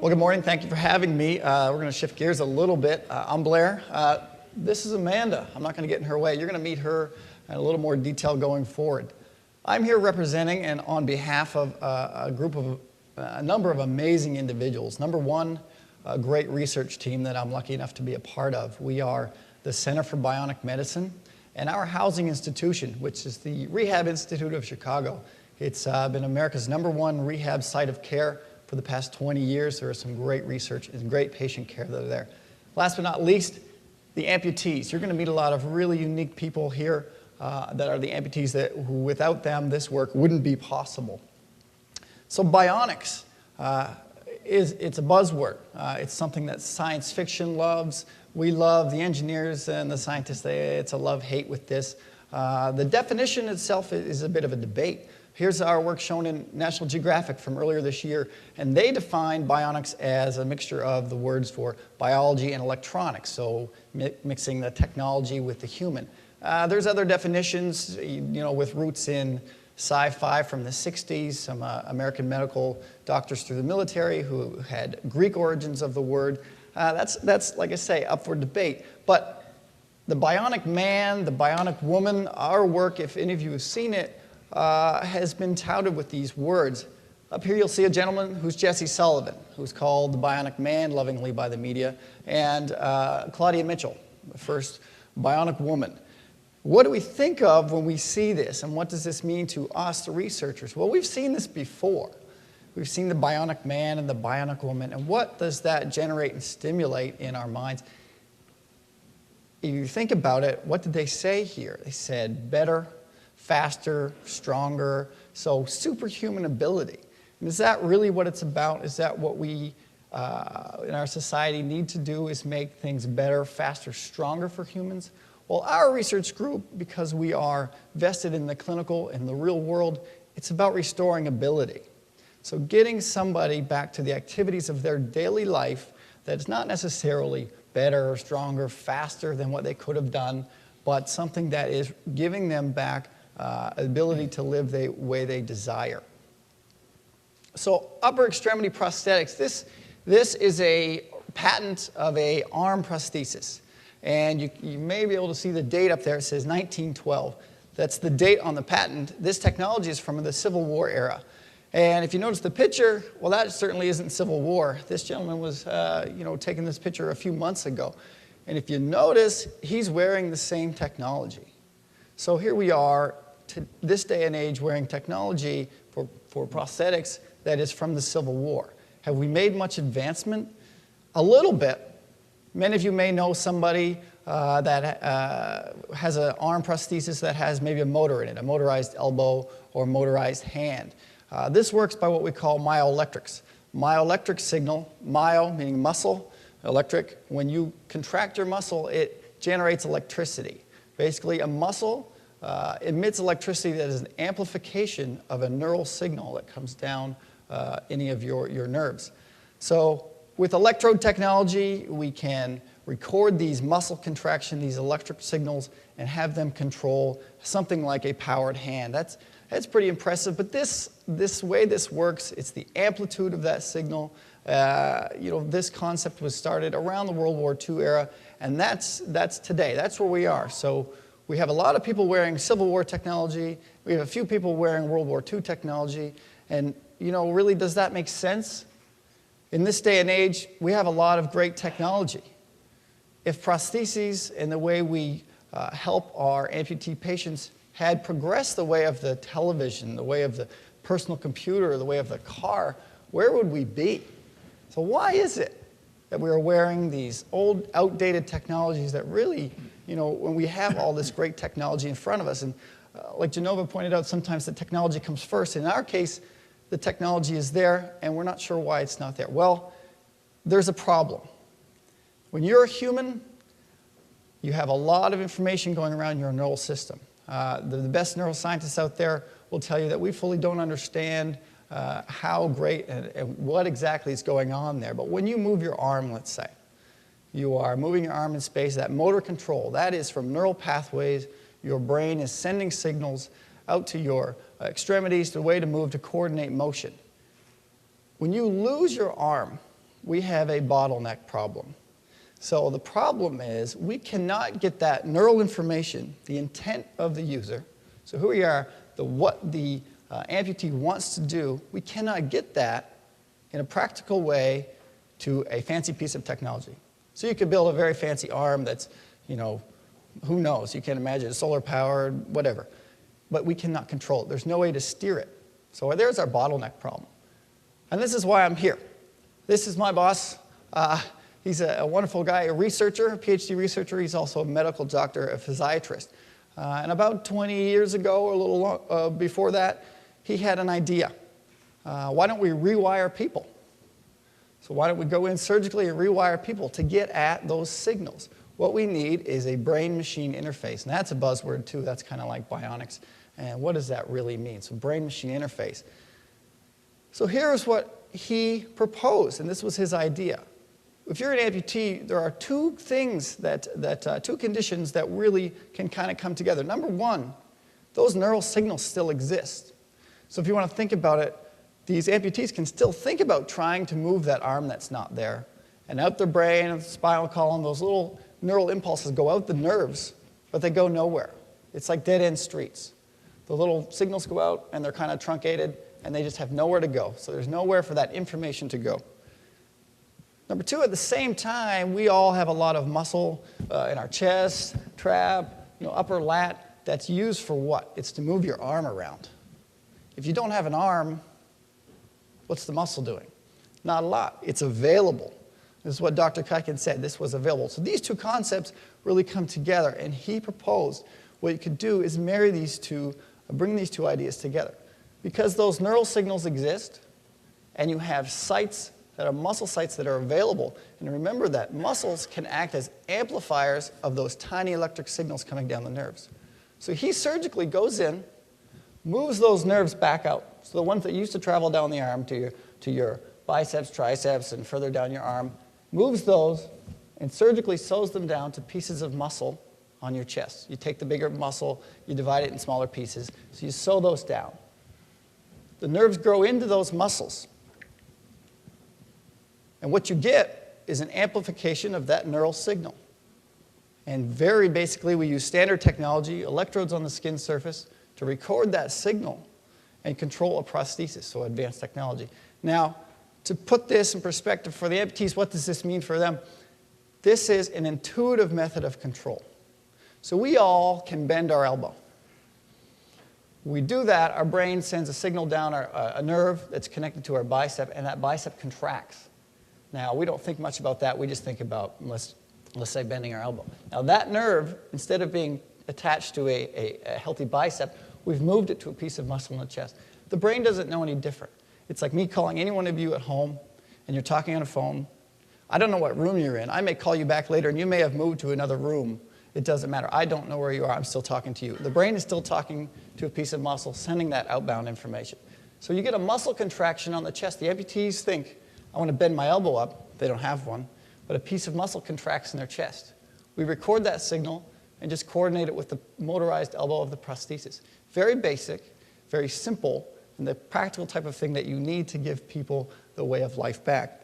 Well, good morning. Thank you for having me. We're going to shift gears a little bit. I'm Blair. This is Amanda. I'm not going to get in her way. You're going to meet her in a little more detail going forward. I'm here representing and on behalf of a number of amazing individuals. Number one, a great research team that I'm lucky enough to be a part of. We are the Center for Bionic Medicine and our housing institution, which is the Rehab Institute of Chicago. It's been America's #1 rehab site of care for the past 20 years. There is some great research and great patient care that are there. Last but not least, the amputees. You're going to meet a lot of really unique people here that are the amputees who without them this work wouldn't be possible. So bionics, it's a buzzword. It's something that science fiction loves. We love the engineers and the scientists. It's a love-hate with this. The definition itself is a bit of a debate. Here's our work shown in National Geographic from earlier this year, and they define bionics as a mixture of the words for biology and electronics, so mixing the technology with the human. There's other definitions, with roots in sci-fi from the 60s, some American medical doctors through the military who had Greek origins of the word. That's, like I say, up for debate. But the bionic man, the bionic woman, our work, if any of you have seen it, has been touted with these words. Up here you'll see a gentleman who's Jesse Sullivan, who's called the Bionic Man lovingly by the media, and Claudia Mitchell, the first bionic woman. What do we think of when we see this, and what does this mean to us, the researchers? Well, we've seen this before. We've seen the bionic man and the bionic woman, and what does that generate and stimulate in our minds? If you think about it, what did they say here? They said better, faster, stronger, so superhuman ability. And is that really what it's about? Is that what we in our society need to do, is make things better, faster, stronger for humans? Well, our research group, because we are vested in the clinical and the real world, it's about restoring ability. So getting somebody back to the activities of their daily life that's not necessarily better, stronger, faster than what they could have done, but something that is giving them back ability to live the way they desire. So upper extremity prosthetics, this is a patent of an arm prosthesis. And you may be able to see the date up there. It says 1912. That's the date on the patent. This technology is from the Civil War era. And if you notice the picture, well, that certainly isn't Civil War. This gentleman was taking this picture a few months ago. And if you notice, he's wearing the same technology. So here we are, to this day and age, wearing technology for prosthetics that is from the Civil War. Have we made much advancement? A little bit. Many of you may know somebody that has an arm prosthesis that has maybe a motor in it, a motorized elbow or motorized hand. This works by what we call myoelectrics. Myoelectric signal, myo meaning muscle, electric. When you contract your muscle, it generates electricity. Basically, a muscle emits electricity that is an amplification of a neural signal that comes down any of your nerves. So with electrode technology, we can record these muscle contraction, these electric signals, and have them control something like a powered hand. That's pretty impressive, but this way this works, it's the amplitude of that signal. This concept was started around the World War II era, and that's today. That's where we are. So we have a lot of people wearing Civil War technology. We have a few people wearing World War II technology. And, really, does that make sense? In this day and age, we have a lot of great technology. If prostheses and the way we help our amputee patients had progressed the way of the television, the way of the personal computer, the way of the car, where would we be? So why is it that we are wearing these old, outdated technologies that really, when we have all this great technology in front of us, and like Genova pointed out, sometimes the technology comes first. In our case, the technology is there, and we're not sure why it's not there. Well, there's a problem. When you're a human, you have a lot of information going around your neural system. The best neuroscientists out there will tell you that we fully don't understand how great and what exactly is going on there. But when you move your arm, let's say, you are moving your arm in space, that motor control, that is from neural pathways. Your brain is sending signals out to your extremities, the way to move to coordinate motion. When you lose your arm, we have a bottleneck problem. So the problem is we cannot get that neural information, the intent of the user, so who we are, what the amputee wants to do, we cannot get that in a practical way to a fancy piece of technology. So you could build a very fancy arm that's, you know, who knows, you can imagine solar powered, whatever. But we cannot control it. There's no way to steer it. So there's our bottleneck problem. And this is why I'm here. This is my boss. He's a wonderful guy, a researcher, a PhD researcher. He's also a medical doctor, a physiatrist. And about 20 years ago, or a little before that, he had an idea. Why don't we rewire people? So why don't we go in surgically and rewire people to get at those signals? What we need is a brain-machine interface. And that's a buzzword, too. That's kind of like bionics. And what does that really mean? So brain-machine interface. So here's what he proposed, and this was his idea. If you're an amputee, there are two things two conditions that really can kind of come together. Number one, those neural signals still exist. So if you want to think about it, these amputees can still think about trying to move that arm that's not there. And out their brain, and the spinal column, those little neural impulses go out the nerves, but they go nowhere. It's like dead-end streets. The little signals go out, and they're kind of truncated, and they just have nowhere to go. So there's nowhere for that information to go. Number two, at the same time, we all have a lot of muscle in our chest, trap, upper lat, that's used for what? It's to move your arm around. If you don't have an arm, what's the muscle doing? Not a lot. It's available. This is what Dr. Kuiken said. This was available. So these two concepts really come together, and he proposed what you could do is marry these two, bring these two ideas together. Because those neural signals exist, and you have sites that are muscle sites that are available. And remember that muscles can act as amplifiers of those tiny electric signals coming down the nerves. So he surgically goes in, moves those nerves back out. So the ones that used to travel down the arm to your biceps, triceps, and further down your arm, moves those and surgically sews them down to pieces of muscle on your chest. You take the bigger muscle, you divide it in smaller pieces, so you sew those down. The nerves grow into those muscles. And what you get is an amplification of that neural signal. And very basically, we use standard technology, electrodes on the skin surface, to record that signal and control a prosthesis, so advanced technology. Now, to put this in perspective for the amputees, what does this mean for them? This is an intuitive method of control. So we all can bend our elbow. When we do that, our brain sends a signal down a nerve that's connected to our bicep, and that bicep contracts. Now, we don't think much about that. We just think about, let's say, bending our elbow. Now, that nerve, instead of being attached to a healthy bicep, we've moved it to a piece of muscle in the chest. The brain doesn't know any different. It's like me calling any one of you at home, and you're talking on a phone. I don't know what room you're in. I may call you back later, and you may have moved to another room. It doesn't matter. I don't know where you are. I'm still talking to you. The brain is still talking to a piece of muscle, sending that outbound information. So you get a muscle contraction on the chest. The amputees think, I want to bend my elbow up. They don't have one. But a piece of muscle contracts in their chest. We record that signal and just coordinate it with the motorized elbow of the prosthesis. Very basic, very simple, and the practical type of thing that you need to give people the way of life back.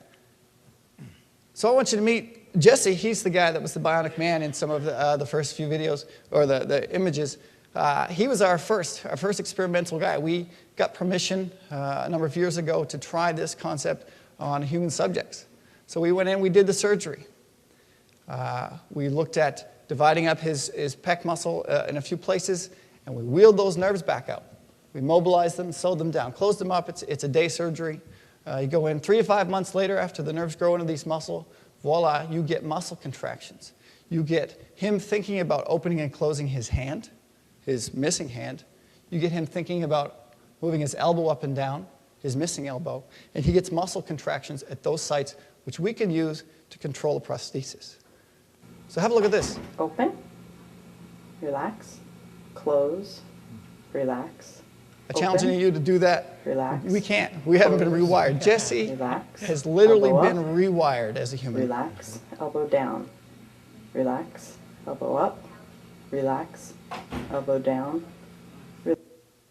So I want you to meet Jesse. He's the guy that was the bionic man in some of the first few videos, or the images. He was our first experimental guy. We got permission a number of years ago to try this concept on human subjects. So we went in, we did the surgery. We looked at dividing up his pec muscle in a few places, and we wheeled those nerves back out. We mobilized them, sewed them down, closed them up. It's a day surgery. You go in 3 to 5 months later after the nerves grow into these muscle, voila, you get muscle contractions. You get him thinking about opening and closing his hand, his missing hand. You get him thinking about moving his elbow up and down, his missing elbow, and he gets muscle contractions at those sites which we can use to control a prosthesis. So have a look at this. Open, relax, close, relax. I challenge you to do that. Relax. We can't. We haven't been rewired. Jesse has literally been rewired as a human. Relax, elbow down. Relax, elbow up. Relax, elbow down.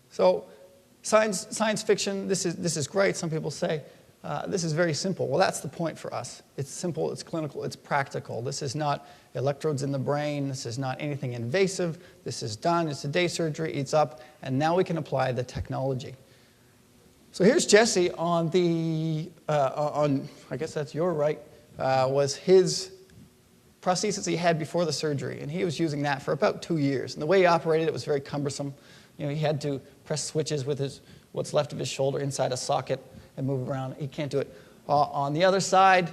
So science fiction, this is great, some people say, This is very simple. Well, that's the point for us. It's simple, it's clinical, it's practical. This is not electrodes in the brain. This is not anything invasive. This is done. It's a day surgery. It's up. And now we can apply the technology. So here's Jesse on the, I guess that's your right, was his prosthesis he had before the surgery. And he was using that for about 2 years. And the way he operated it was very cumbersome. You know, he had to press switches with his, what's left of his shoulder inside a socket and move around. He can't do it. On the other side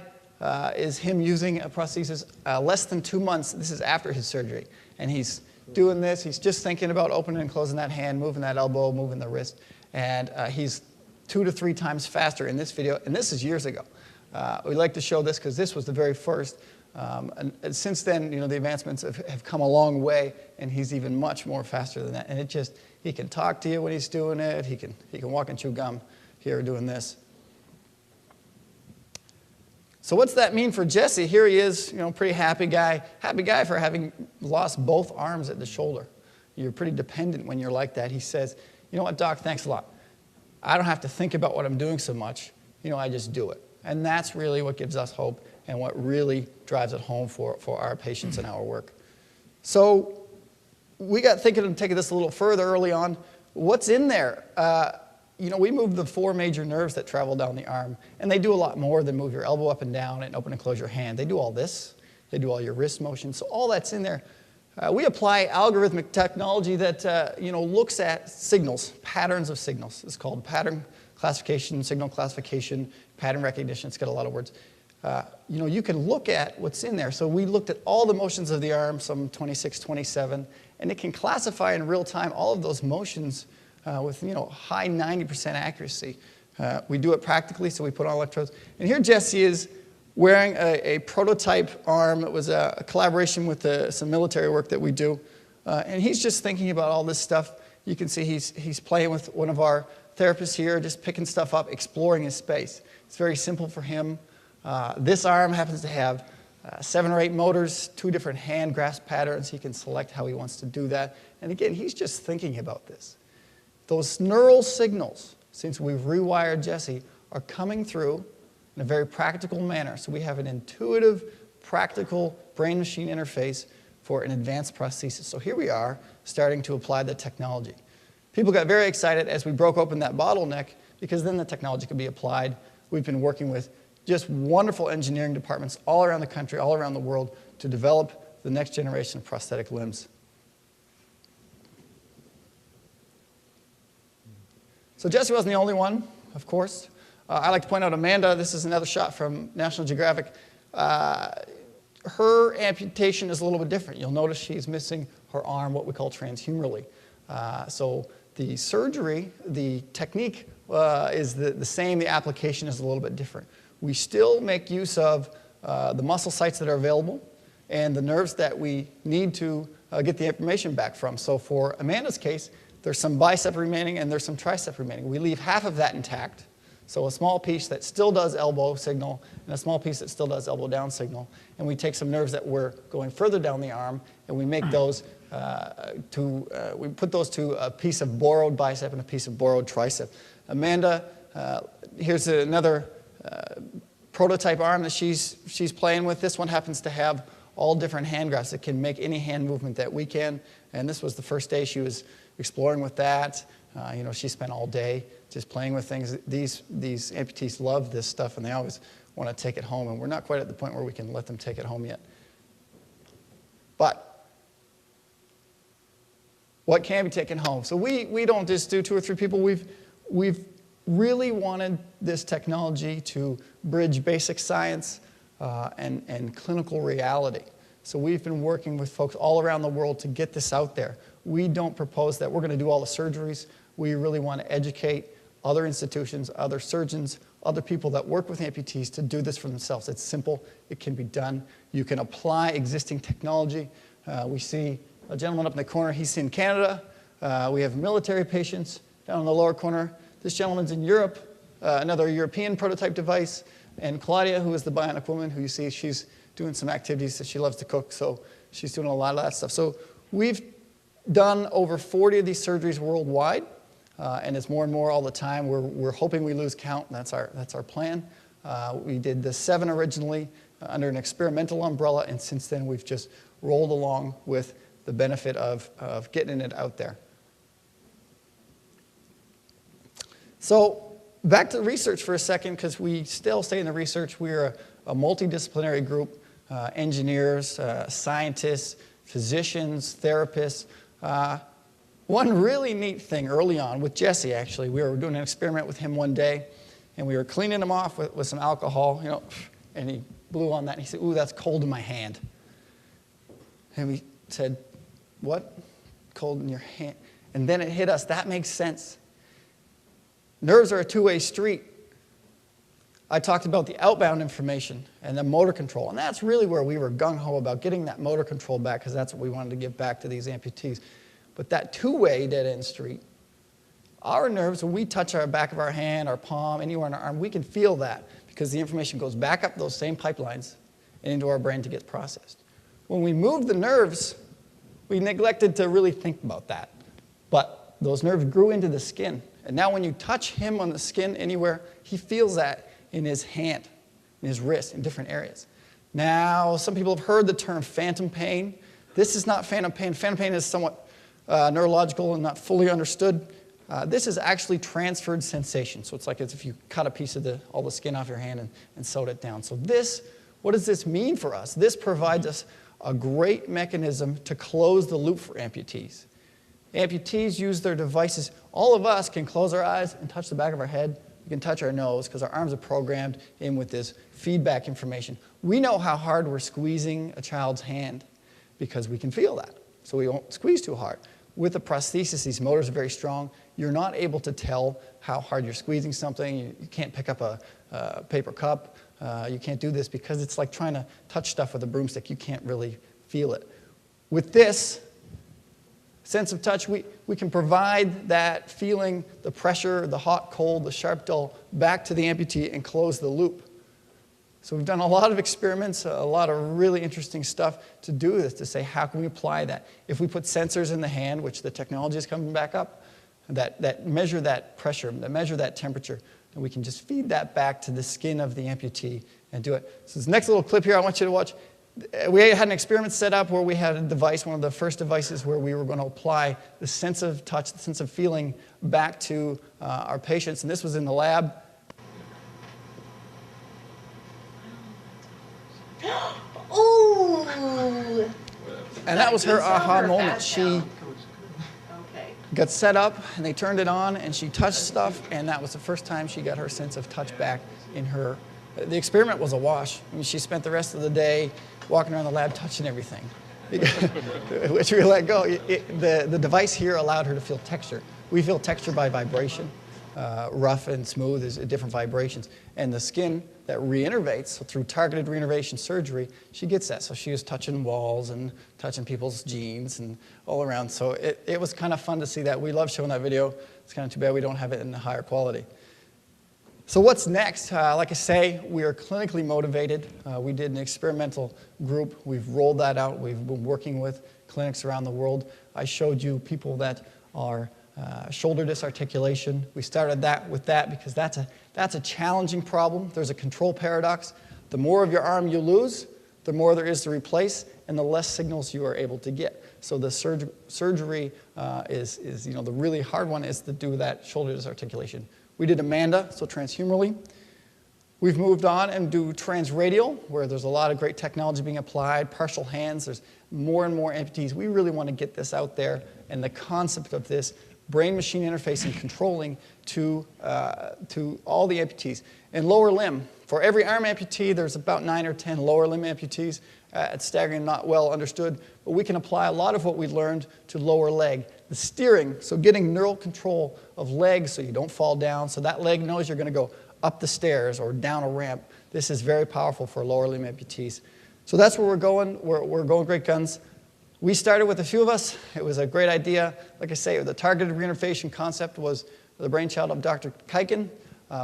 is him using a prosthesis less than 2 months. This is after his surgery. And he's doing this. He's just thinking about opening and closing that hand, moving that elbow, moving the wrist. And he's 2 to 3 times faster in this video. And this is years ago. We like to show this because this was the very first. And since then, you know, the advancements have come a long way, and he's even much more faster than that. And it just, he can talk to you when he's doing it. He can walk and chew gum here doing this. So what's that mean for Jesse? Here he is, you know, pretty happy guy for having lost both arms at the shoulder. You're pretty dependent when you're like that. He says, you know what, doc, thanks a lot. I don't have to think about what I'm doing so much. You know, I just do it. And that's really what gives us hope and what really drives it home for our patients and our work. So we got thinking of taking this a little further early on. What's in there? You know, we move the 4 major nerves that travel down the arm, and they do a lot more than move your elbow up and down and open and close your hand. They do all this. They do all your wrist motion. So all that's in there. We apply algorithmic technology that you know, looks at signals, patterns of signals. It's called pattern classification, signal classification, pattern recognition. It's got a lot of words. You know, you can look at what's in there. So we looked at all the motions of the arm, some 26, 27, and it can classify in real time all of those motions with, you know, high 90% accuracy. We do it practically, so we put on electrodes. And here Jesse is wearing a prototype arm. It was a collaboration with some military work that we do. And he's just thinking about all this stuff. You can see he's playing with one of our therapists here, just picking stuff up, exploring his space. It's very simple for him. This arm happens to have 7 or 8 motors, 2 different hand grasp patterns. He can select how he wants to do that. And again, he's just thinking about this. Those neural signals, since we've rewired Jesse, are coming through in a very practical manner. So we have an intuitive, practical brain-machine interface for an advanced prosthesis. So here we are, starting to apply the technology. People got very excited as we broke open that bottleneck, because then the technology could be applied. We've been working with just wonderful engineering departments all around the country, all around the world, to develop the next generation of prosthetic limbs. So Jesse wasn't the only one, of course. I like to point out Amanda. This is another shot from National Geographic. Her amputation is a little bit different. You'll notice she's missing her arm, what we call transhumorally. So the surgery, the technique is the same. The application is a little bit different. We still make use of the muscle sites that are available and the nerves that we need to get the information back from. So for Amanda's case, there's some bicep remaining and there's some tricep remaining. We leave half of that intact. So a small piece that still does elbow signal and a small piece that still does elbow down signal. And we take some nerves that were going further down the arm and we make those we put those to a piece of borrowed bicep and a piece of borrowed tricep. Amanda, here's another prototype arm that she's playing with. This one happens to have all different hand grasps. It can make any hand movement that we can. And this was the first day she was exploring with that. You know, she spent all day just playing with things. These amputees love this stuff, and they always want to take it home. And we're not quite at the point where we can let them take it home yet. But what can be taken home? So we don't just do 2 or 3 people. We've really wanted this technology to bridge basic science and clinical reality. So we've been working with folks all around the world to get this out there. We don't propose that we're going to do all the surgeries. We really want to educate other institutions, other surgeons, other people that work with amputees to do this for themselves. It's simple. It can be done. You can apply existing technology. We see a gentleman up in the corner. He's in Canada. We have military patients down in the lower corner. This gentleman's in Europe, another European prototype device. And Claudia, who is the bionic woman, who you see, she's doing some activities that she loves to cook, so she's doing a lot of that stuff. So we've done over 40 of these surgeries worldwide. and it's more and more all the time. We're hoping we lose count, and that's our plan. We did the 7 originally under an experimental umbrella, and since then we've just rolled along with the benefit of getting it out there. So back to research for a second, because we still stay in the research. We're a multidisciplinary group, engineers, scientists, physicians, therapists. One really neat thing early on with Jesse, actually, we were doing an experiment with him one day, and we were cleaning him off with some alcohol, and he blew on that, and he said, "Ooh, that's cold in my hand." And we said, "What? Cold in your hand?" And then it hit us. That makes sense. Nerves are a two-way street. I talked about the outbound information and the motor control, and that's really where we were gung-ho about getting that motor control back, because that's what we wanted to give back to these amputees. But that two-way dead-end street, our nerves, when we touch our back of our hand, our palm, anywhere on our arm, we can feel that, because the information goes back up those same pipelines and into our brain to get processed. When we moved the nerves, we neglected to really think about that. But those nerves grew into the skin. And now when you touch him on the skin anywhere, he feels that in his hand, in his wrist, in different areas. Now, some people have heard the term phantom pain. This is not phantom pain. Phantom pain is somewhat neurological and not fully understood. This is actually transferred sensation. So it's like as if you cut a piece of all the skin off your hand and sewed it down. So what does this mean for us? This provides us a great mechanism to close the loop for amputees. Amputees use their devices. All of us can close our eyes and touch the back of our head. We can touch our nose because our arms are programmed in with this feedback information. We know how hard we're squeezing a child's hand because we can feel that. So we won't squeeze too hard. With a prosthesis, these motors are very strong. You're not able to tell how hard you're squeezing something. You can't pick up a paper cup. You can't do this because it's like trying to touch stuff with a broomstick. You can't really feel it. With this sense of touch, we can provide that feeling, the pressure, the hot, cold, the sharp, dull, back to the amputee and close the loop. So we've done a lot of experiments, a lot of really interesting stuff to do this, to say how can we apply that. If we put sensors in the hand, which the technology is coming back up, that measure that pressure, that measure that temperature, and we can just feed that back to the skin of the amputee and do it. So this next little clip here I want you to watch. We had an experiment set up where we had a device, one of the first devices where we were going to apply the sense of touch, the sense of feeling back to our patients, and this was in the lab. Ooh! And that was her aha moment. She got set up, and they turned it on, and she touched stuff, and that was the first time she got her sense of touch back in her. The experiment was a wash. I mean, she spent the rest of the day walking around the lab touching everything, which we let go. The device here allowed her to feel texture. We feel texture by vibration. Rough and smooth is different vibrations. And the skin that reinnervates, so through targeted reinnervation surgery, she gets that. So she was touching walls and touching people's jeans and all around. So it was kind of fun to see that. We love showing that video. It's kind of too bad we don't have it in a higher quality. So what's next? Like I say, we are clinically motivated. We did an experimental group. We've rolled that out. We've been working with clinics around the world. I showed you people that are shoulder disarticulation. We started with that because that's a challenging problem. There's a control paradox. The more of your arm you lose, the more there is to replace, and the less signals you are able to get. So the surgery is the really hard one is to do that shoulder disarticulation. We did Amanda, so transhumerally. We've moved on and do Transradial, where there's a lot of great technology being applied, partial hands, there's more and more amputees. We really want to get this out there, and the concept of this brain-machine interface and controlling to all the amputees. And lower limb, for every arm amputee, there's about 9 or 10 lower limb amputees. It's staggering, not well understood, but we can apply a lot of what we learned to lower leg. The steering, so getting neural control of legs so you don't fall down, so that leg knows you're going to go up the stairs or down a ramp. This is very powerful for lower limb amputees. So that's where we're going. We're going great guns. We started with a few of us. It was a great idea. Like I say, the targeted reinnervation concept was the brainchild of Dr. Kiken.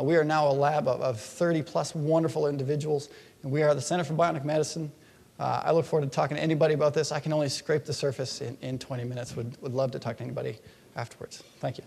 We are now a lab of 30-plus wonderful individuals, and we are the Center for Bionic Medicine. I look forward to talking to anybody about this. I can only scrape the surface in 20 minutes. Would love to talk to anybody afterwards. Thank you.